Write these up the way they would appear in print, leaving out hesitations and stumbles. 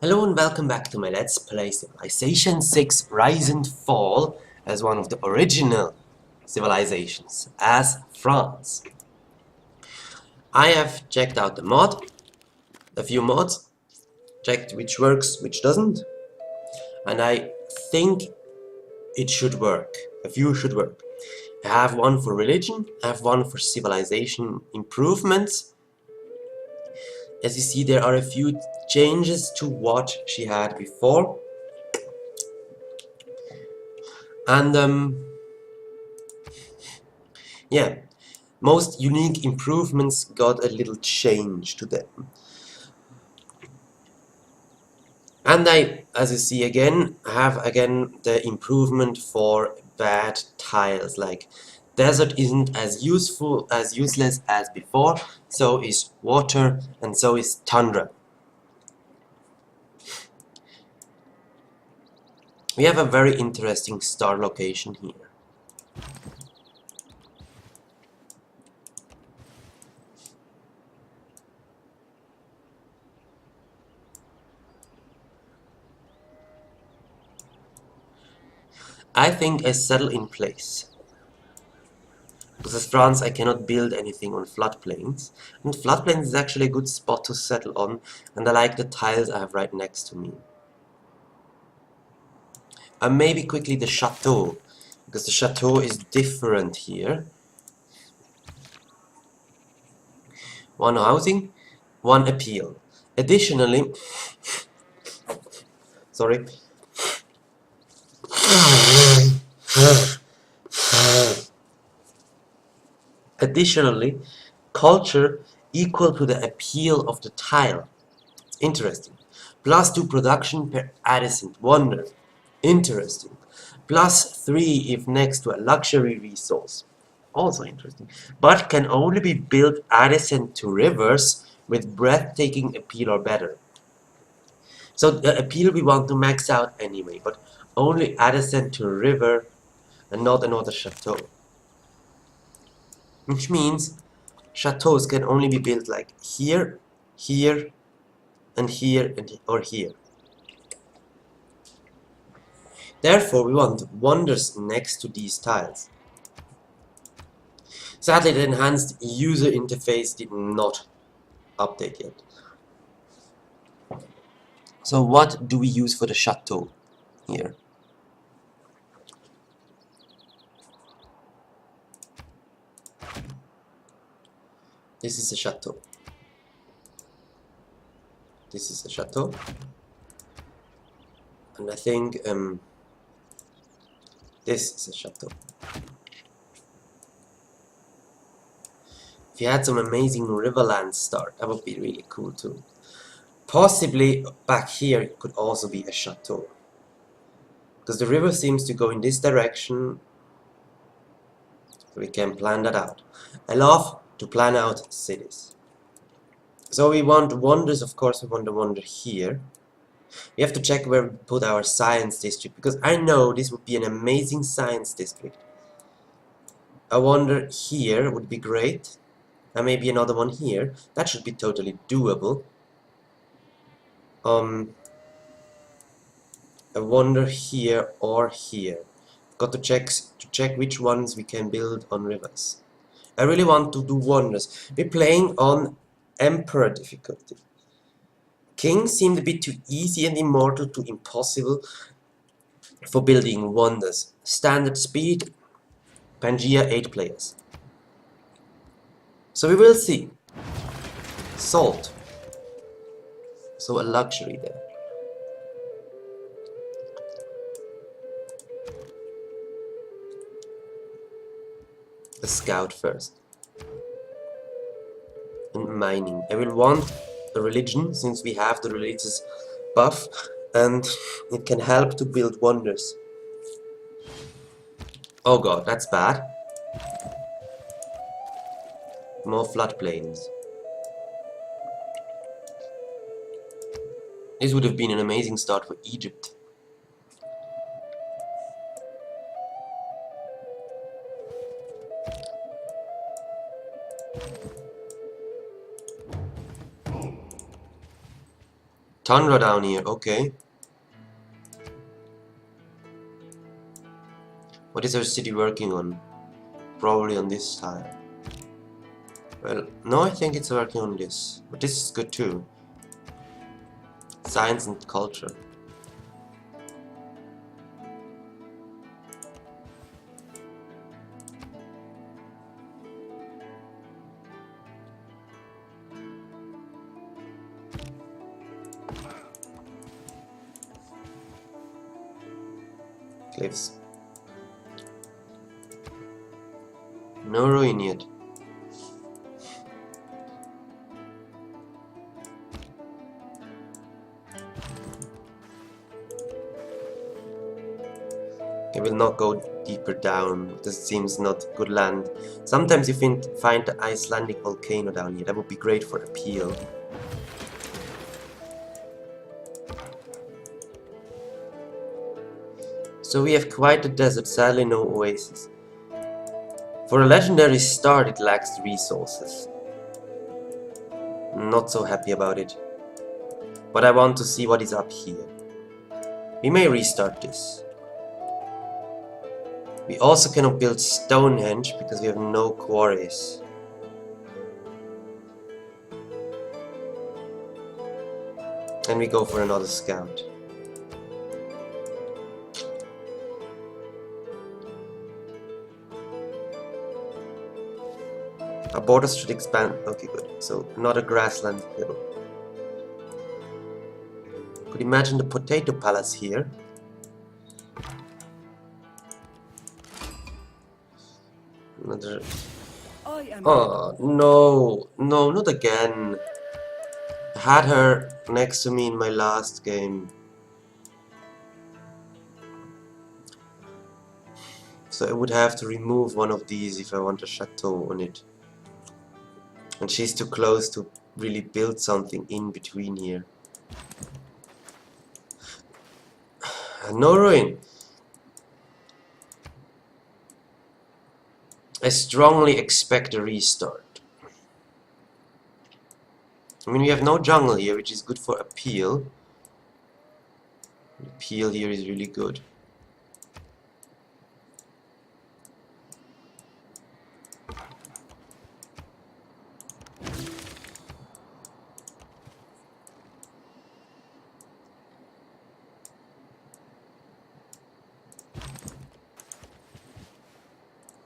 Hello and welcome back to my Let's Play Civilization 6 Rise and Fall as one of the original civilizations, as France. I have checked out the mod, a few mods, checked which works, which doesn't, and I think it should work. A few should work. I have one for religion, I have one for civilization improvements. As you see, there are a few changes to what she had before. And yeah, most unique improvements got a little change to them. And I, as you see again, have again the improvement for bad tiles, like desert isn't as useful, as useless as before, so is water, and so is tundra. We have a very interesting star location here. I think I settle in place. Because as France, I cannot build anything on floodplains, and floodplains is actually a good spot to settle on, and I like the tiles I have right next to me. And maybe quickly the chateau, because the chateau is different here. One housing, one appeal. Additionally, sorry. Additionally, culture equal to the appeal of the tile. Interesting. +2 production per adjacent wonder. Interesting. +3 if next to a luxury resource. Also interesting. But can only be built adjacent to rivers with breathtaking appeal or better. So the appeal we want to max out anyway, but only adjacent to a river and not another chateau. Which means chateaus can only be built like here, here, and here, or here. Therefore, we want wonders next to these tiles. Sadly, the enhanced user interface did not update yet. So what do we use for the chateau here? This is a chateau. This is a chateau. And I think this is a chateau. If you had some amazing riverland start, that would be really cool too. Possibly back here it could also be a chateau. Because the river seems to go in this direction. So we can plan that out. I love to plan out cities. So we want wonders, of course we want a wonder here. We have to check where we put our science district, because I know this would be an amazing science district. A wonder here would be great. And maybe another one here. That should be totally doable. A wonder here or here. Got to check which ones we can build on rivers. I really want to do wonders. We're playing on Emperor difficulty. King seemed a bit too easy and immortal to impossible for building wonders. Standard speed, Pangea 8 players. So we will see. Salt. So a luxury there. A scout first. And mining. I will want a religion, since we have the religious buff, and it can help to build wonders. Oh god, that's bad. More floodplains. This would have been an amazing start for Egypt. Tundra down here, okay. What is our city working on? Probably on this tile. Well, no, I think it's working on this. But this is good too. Science and culture. Cliffs. No ruin yet. I will not go deeper down. This seems not good land. Sometimes you find the Icelandic volcano down here. That would be great for appeal. So we have quite a desert, sadly no oasis. For a legendary start, it lacks resources. Not so happy about it. But I want to see what is up here. We may restart this. We also cannot build Stonehenge because we have no quarries. And we go for another scout. Our borders should expand. Okay, good. So, another grassland hill. Could imagine the potato palace here. Another. Oh, no. No, not again. I had her next to me in my last game. So I would have to remove one of these if I want a chateau on it. And she's too close to really build something in between here. No ruin. I strongly expect a restart. I mean, we have no jungle here, which is good for appeal. Appeal here is really good.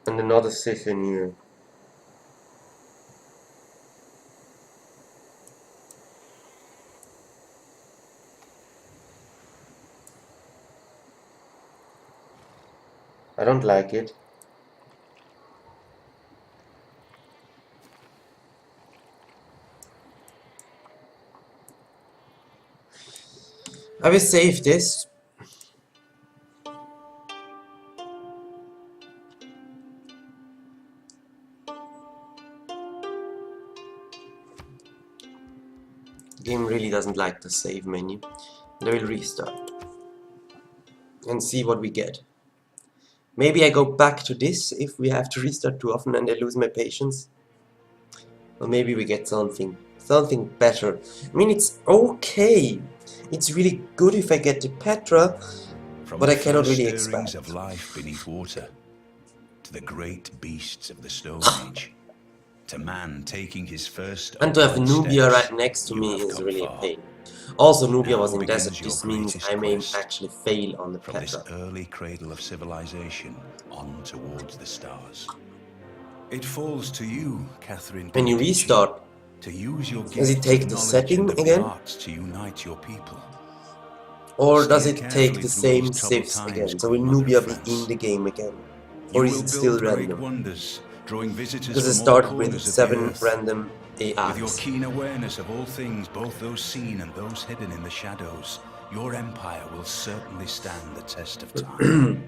And another session here. I don't like it. I will save this. The game really doesn't like the save menu. And I will restart and see what we get. Maybe I go back to this if we have to restart too often and I lose my patience. Or maybe we get something better. I mean, it's okay. It's really good if I get to Petra, but I cannot really expect. Of life beneath water, to the great beasts of the Stone Age, to man taking his first. And to have Nubia right next to me is really a pain. Also, Nubia was in desert. This means I may actually fail on the Petra. From this early cradle of civilization on towards the stars. It falls to you, Catherine. When you restart, to use your does it take the setting again? To unite your people. Or does it take the same civs again? So will Nubia be in the game again? Or is it still random? Wonders, drawing visitors because it started with 7 random AIs. With your keen awareness of all things, both those seen and those hidden in the shadows, your empire will certainly stand the test of time.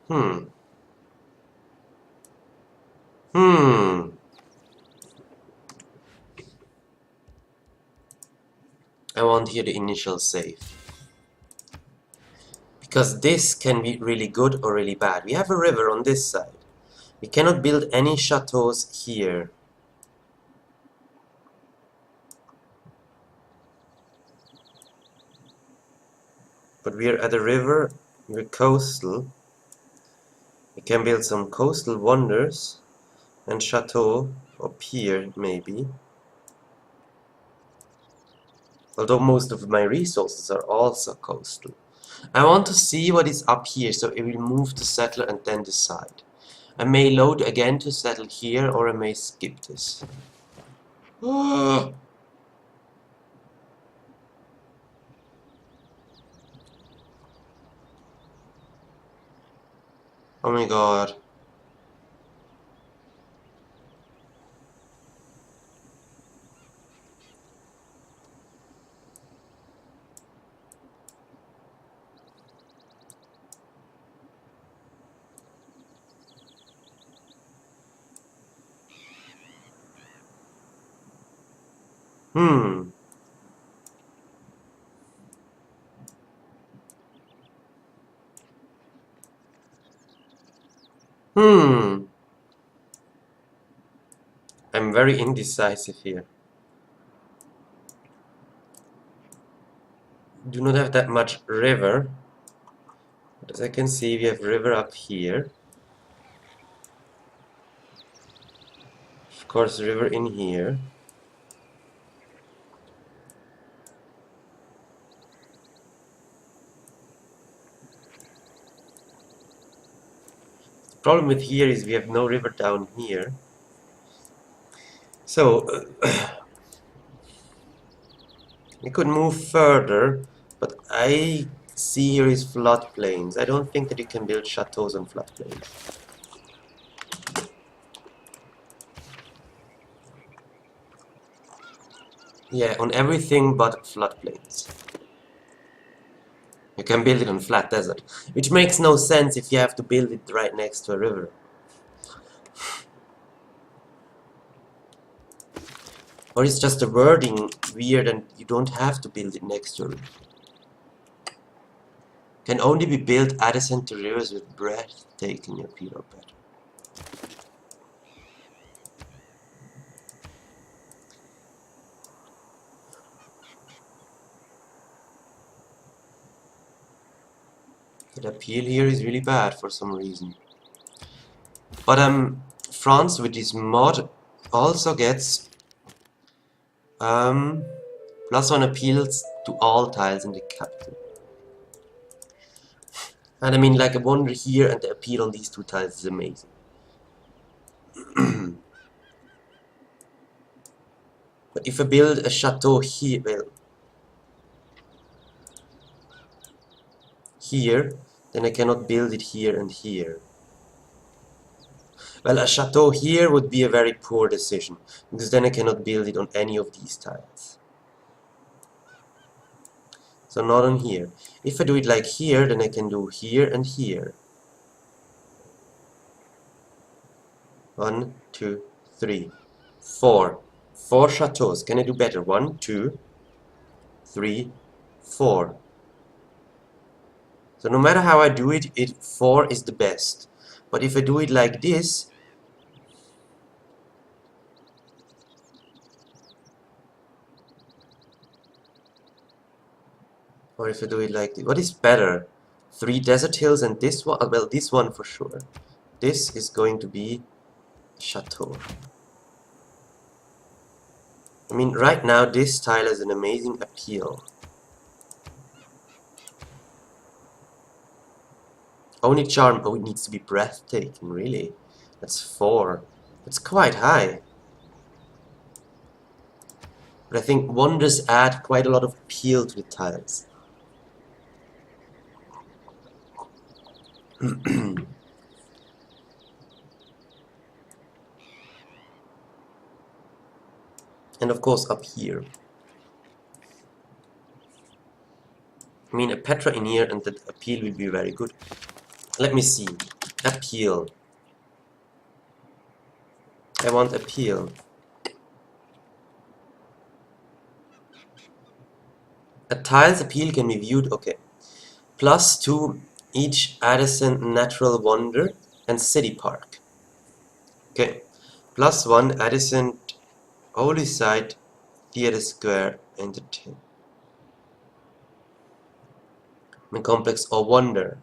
Hmm. Hmm. I want here the initial save. Because this can be really good or really bad. We have a river on this side. We cannot build any chateaus here. But we are at a river, we're coastal. We can build some coastal wonders and chateau up here, maybe. Although most of my resources are also coastal. I want to see what is up here, so it will move to settler and then decide. I may load again to settle here, or I may skip this. Oh my god. Hmm. Hmm. I'm very indecisive here. Do not have that much river. But as I can see, we have river up here. Of course, river in here. The problem with here is we have no river down here. So, we could move further, but I see here is floodplains. I don't think that you can build chateaus on floodplains. Yeah, on everything but floodplains. You can build it on flat desert, which makes no sense if you have to build it right next to a river. Or is just the wording weird and you don't have to build it next to a river? Can only be built adjacent to rivers with breathtaking appeal or better. The appeal here is really bad for some reason. But France with this mod also gets +1 appeals to all tiles in the capital. And I mean, like, a wonder here and the appeal on these two tiles is amazing. But if I build a chateau here, well, here, then I cannot build it here and here. Well, a chateau here would be a very poor decision, because then I cannot build it on any of these tiles. So not on here. If I do it like here, then I can do here and here. 1, 2, 3, 4. 4 chateaus. Can I do better? 1, 2, 3, 4. So no matter how I do it, 4 is the best. But if I do it like this, or if I do it like this, what is better? 3 desert hills and this one? Well, this one for sure. This is going to be chateau. I mean, right now this tile has an amazing appeal. Only charm, oh, it needs to be breathtaking, really. That's 4. That's quite high. But I think wonders add quite a lot of appeal to the tiles. And of course up here. I mean, a Petra in here and the appeal will be very good. Let me see. Appeal. I want appeal. A tile's appeal can be viewed, okay. +2 each adjacent natural wonder and city park. Okay. +1 adjacent holy site, theater square, entertainment complex or wonder.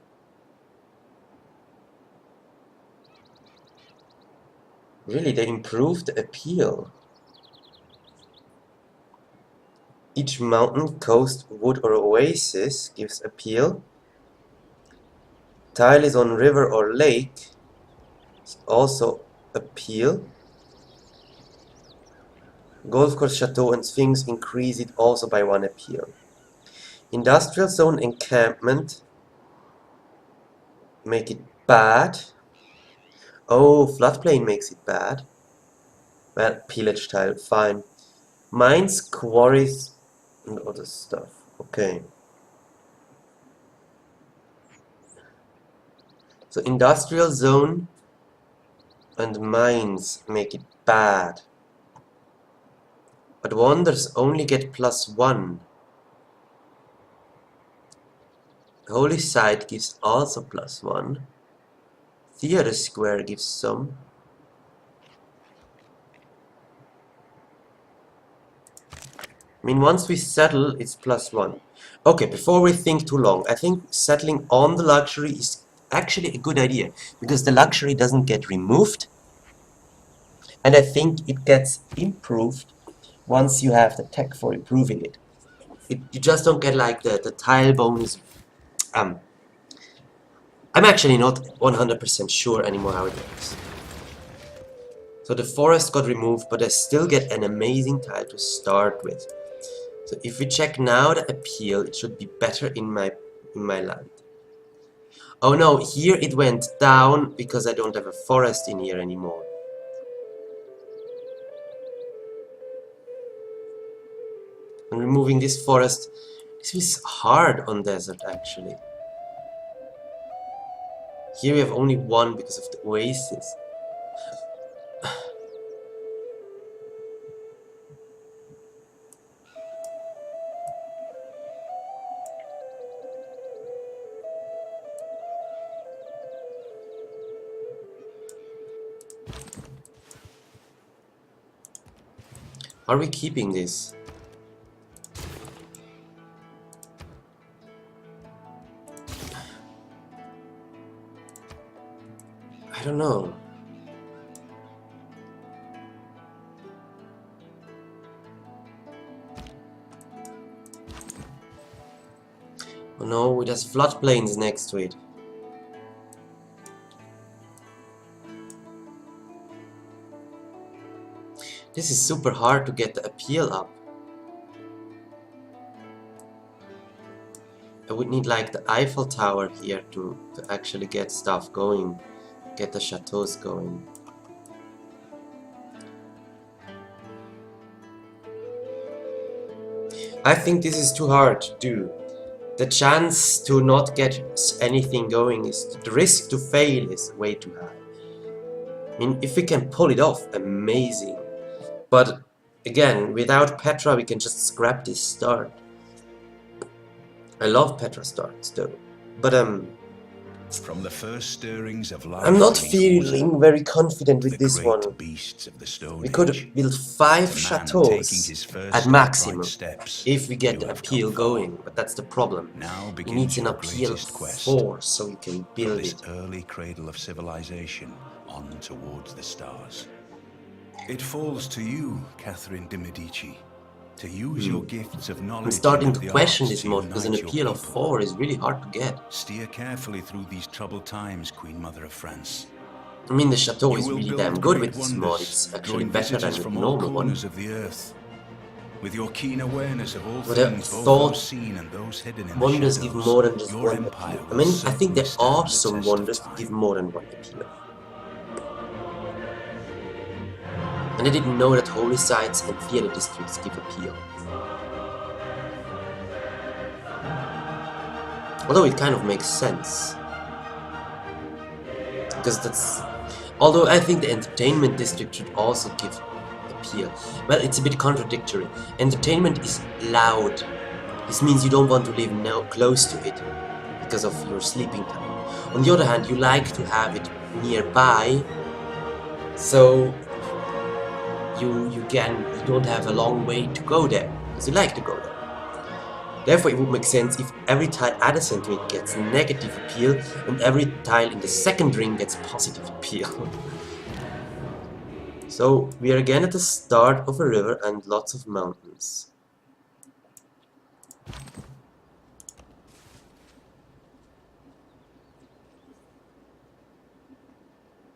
Really, they improved the appeal. Each mountain, coast, wood or oasis gives appeal. Tile is on river or lake, also appeal. Golf course, chateau and sphinx increase it also by 1 appeal. Industrial zone encampment, make it bad. Oh, floodplain makes it bad. Well, pillage tile, fine. Mines, quarries and other stuff. Okay. So industrial zone and mines make it bad. But wonders only get +1. Holy site gives also +1. Theater square gives some. I mean, once we settle, it's +1. Okay, before we think too long, I think settling on the luxury is actually a good idea, because the luxury doesn't get removed, and I think it gets improved once you have the tech for improving it. You just don't get like the tile bonus. I'm actually not 100% sure anymore how it works. So the forest got removed, but I still get an amazing tile to start with. So if we check now the appeal, it should be better in my land. Oh no, here it went down because I don't have a forest in here anymore. And removing this forest, this is hard on desert actually. Here we have only 1 because of the oasis. Are we keeping this? I don't know. Oh no, it has floodplains next to it. This is super hard to get the appeal up. I would need like the Eiffel Tower here to actually get stuff going, get the chateaus going. I think this is too hard to do. The chance to not get anything going is, the risk to fail is way too high. I mean, if we can pull it off, amazing. But again, without Petra we can just scrap this start. I love Petra starts though, but From the first stirrings of life I'm not beneath feeling water, very confident with the this great one. beasts of the Stone We could Age, build 5 the man taking chateaus his first at maximum upright steps if we get to the have appeal come far. going, but that's the problem. Now It begins needs an your appeal greatest quest 4 so we can from build this it. early cradle of civilization on towards the stars. It falls to you, Catherine de Medici, to use your gifts of knowledge I'm starting and to of the question arts this to mod because an unite your appeal of people. 4 is really hard to get. Steer carefully through these troubled times, Queen Mother of France. I mean, the chateau You is will really build damn good great with this mod, wonders, it's actually drawing better than visitors with the from all normal one. corners of the earth. With your keen awareness of all But I things, both thought those seen and those hidden in the wonders give shadows, more than just your 1 empire appeal. I will mean, I think certainly there are stand the some test of wonders that time. give more than 1 appeal. And I didn't know that holy sites and theater districts give appeal. Although it kind of makes sense. because that's... Although I think the entertainment district should also give appeal. Well, it's a bit contradictory. Entertainment is loud. This means you don't want to live now close to it because of your sleeping time. On the other hand, you like to have it nearby, so you don't have a long way to go there, because you like to go there. Therefore, it would make sense if every tile adjacent to it gets negative appeal and every tile in the second ring gets positive appeal. So we are again at the start of a river and lots of mountains.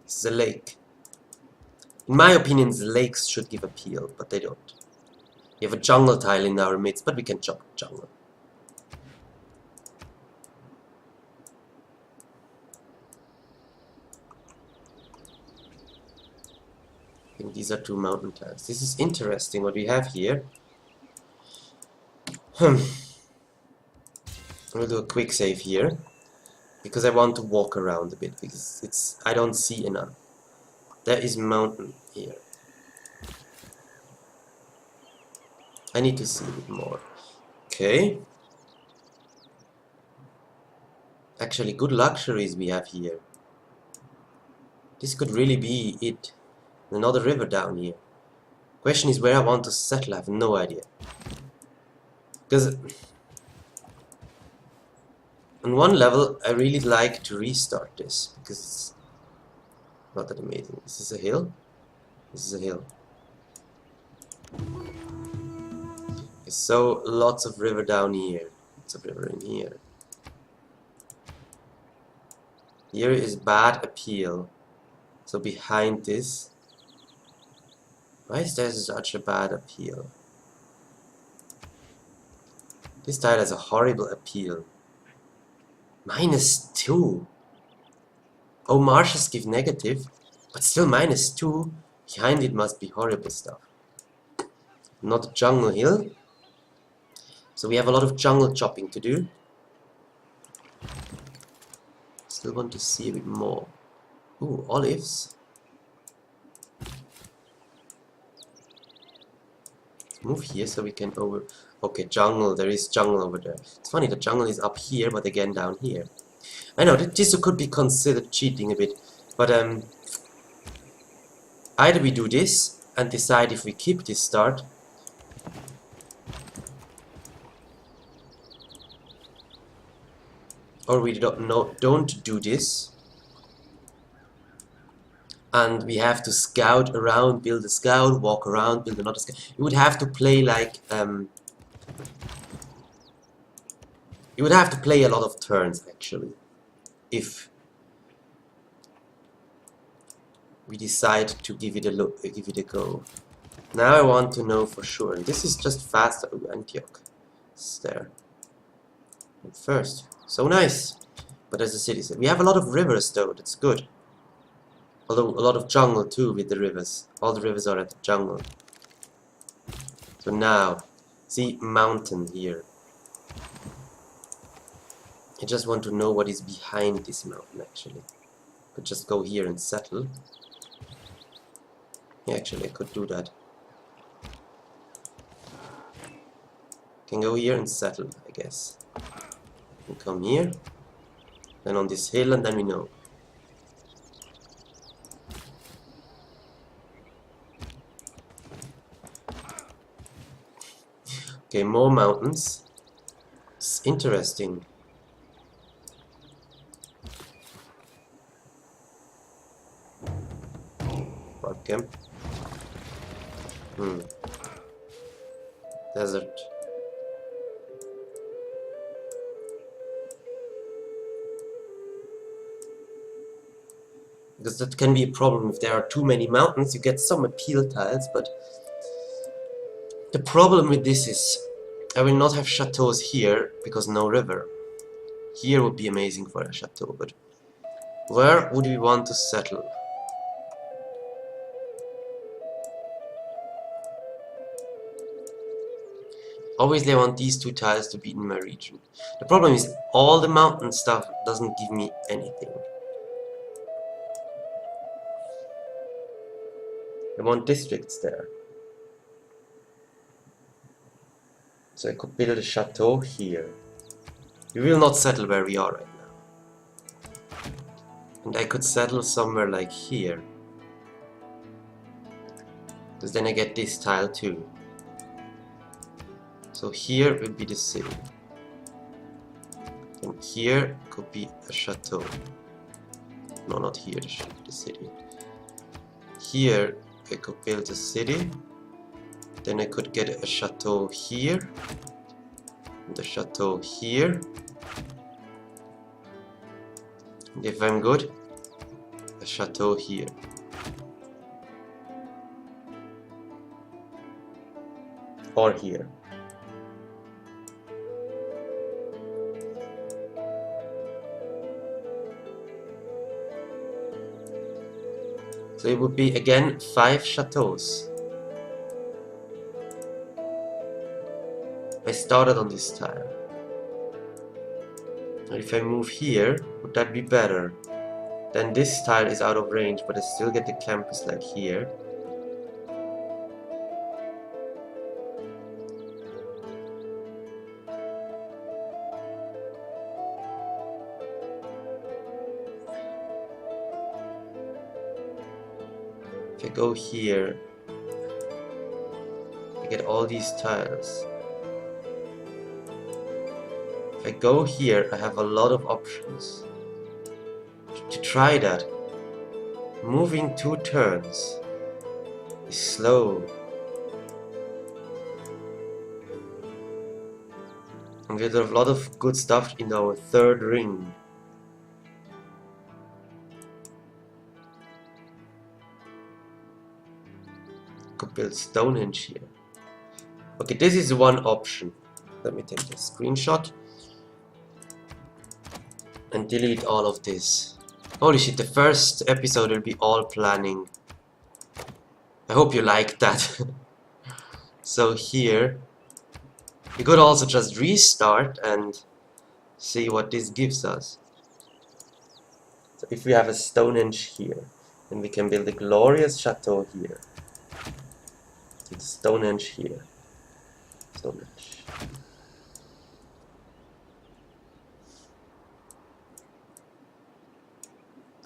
This is a lake. In my opinion, the lakes should give appeal, but they don't. We have a jungle tile in our midst, but we can chop jungle. I think these are two mountain tiles. This is interesting what we have here. We'll do a quick save here, because I want to walk around a bit, because I don't see enough. There is mountain here. I need to see a bit more. Okay. Actually, good luxuries we have here. This could really be it. Another river down here. Question is where I want to settle. I have no idea. Because on one level, I really like to restart this, because it's not that amazing. This is a hill. This is a hill. So lots of river down here. Lots of river in here. Here is bad appeal. So behind this. Why is there such a bad appeal? This tile has a horrible appeal. -2. Oh, marshes give negative, but still -2. Behind it must be horrible stuff. Not a jungle hill. So we have a lot of jungle chopping to do. Still want to see a bit more. Ooh, olives. Move here so we can over... Okay, jungle, there is jungle over there. It's funny, the jungle is up here, but again down here. I know, this could be considered cheating a bit, but either we do this and decide if we keep this start, or we don't do this, and we have to scout around, build a scout, walk around, build another scout. You would have to play like you would have to play a lot of turns actually, if we decide to give it a look, give it a go. Now I want to know for sure. This is just faster. Ooh, Antioch. It's there. But first. So nice. But there's a city. We have a lot of rivers though, that's good. Although a lot of jungle too with the rivers. All the rivers are at the jungle. So now, see mountain here. I just want to know what is behind this mountain actually. Could just go here and settle. Yeah, actually I could do that. Can go here and settle, I guess. And come here. Then on this hill, and then we know. Okay, more mountains. It's interesting. Camp. Desert. Because that can be a problem if there are too many mountains. You get some appeal tiles, but the problem with this is I will not have chateaus here because no river. Here would be amazing for a chateau, but where would we want to settle? Obviously I want these two tiles to be in my region. The problem is all the mountain stuff doesn't give me anything. I want districts there. So I could build a chateau here. We will not settle where we are right now. And I could settle somewhere like here. Because then I get this tile too. So here will be the city. And here could be a chateau. No, not here, the city. Here I could build a city. Then I could get a chateau here. And a chateau here. And if I'm good, a chateau here. Or here. So it would be again 5 chateaus. I started on this tile. And if I move here, would that be better? Then this tile is out of range, but I still get the campus like here. If I go here, I get all these tiles. If I go here, I have a lot of options. To try that, moving 2 turns is slow. And we have a lot of good stuff in our 3rd ring. Could build Stonehenge here. Okay, this is one option. Let me take a screenshot and delete all of this. Holy shit, the first episode will be all planning. I hope you like that. So here, we could also just restart and see what this gives us. So if we have a Stonehenge here, then we can build a glorious chateau here. With Stonehenge here. Stonehenge.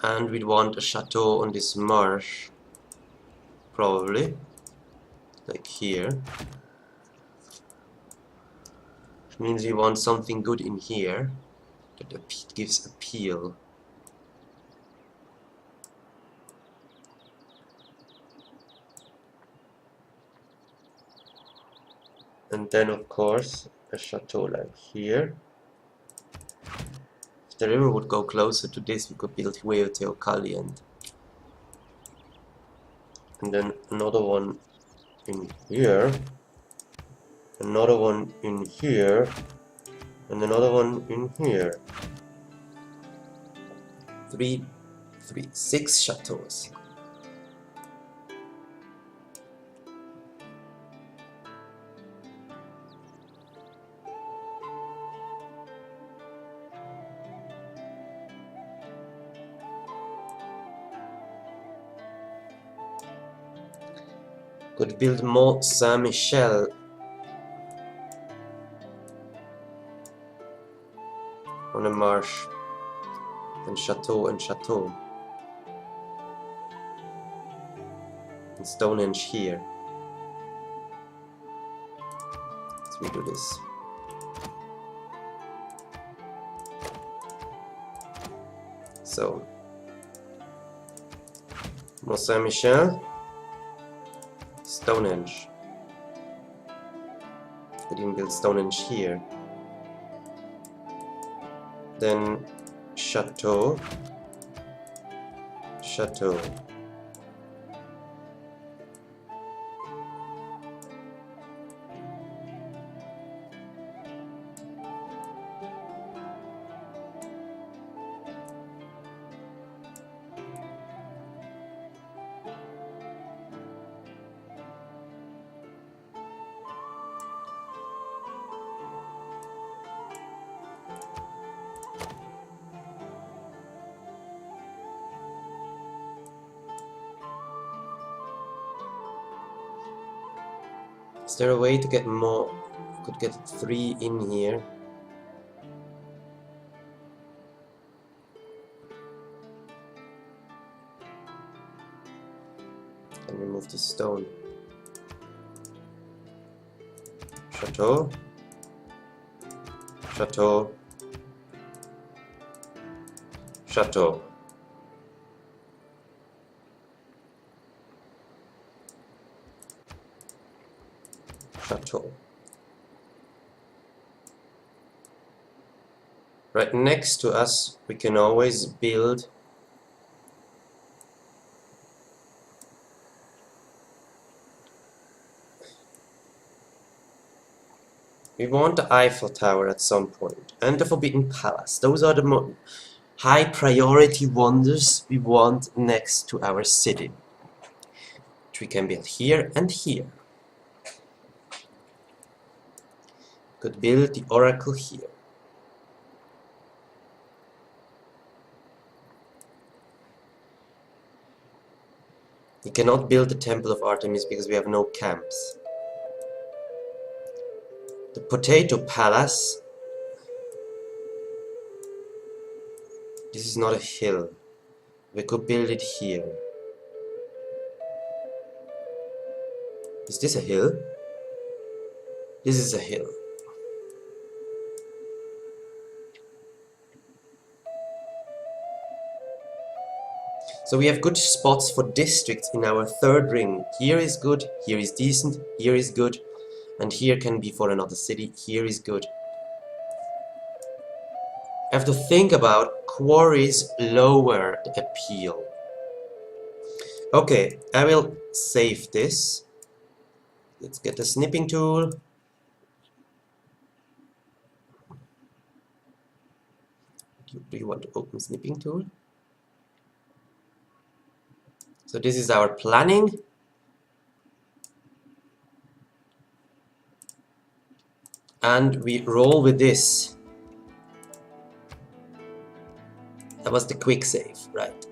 And we'd want a chateau on this marsh. Probably. Like here. Which means we want something good in here that gives appeal. And then of course a chateau like here. If the river would go closer to this, we could build Teocalli and then another one in here, another one in here, and another one in here. 6 chateaus. Could build Mont Saint-Michel. On a marsh. And chateau and chateau. And Stonehenge here. Let's redo this. So Mont Saint-Michel, Stonehenge. We didn't build Stonehenge here. Then chateau, chateau. Is there a way to get more? Could get 3 in here. And remove the stone. Chateau. Chateau. Chateau. Chateau. Right next to us, we can always build we want the Eiffel Tower at some point, and the Forbidden Palace. Those are the high priority wonders we want next to our city, which we can build here and here. Could build the oracle here. We cannot build the Temple of Artemis because we have no camps. The Potato Palace. This is not a hill. We could build it here. Is this a hill? This is a hill. So we have good spots for districts in our third ring. Here is good, here is decent, here is good, and here can be for another city. Here is good. I have to think about quarries lower the appeal. Okay, I will save this. Let's get the snipping tool. Do you want to open snipping tool? So this is our planning. And we roll with this. That was the quick save, right?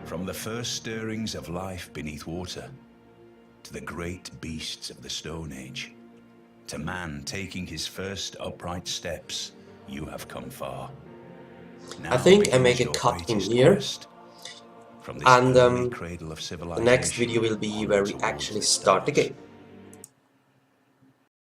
From the first stirrings of life beneath water, to the great beasts of the Stone Age, to man taking his first upright steps, you have come far. Now I think I make a your cut in greatest here, quest. From this and early cradle of the next civilization video will be where we towards actually the start the stars. game.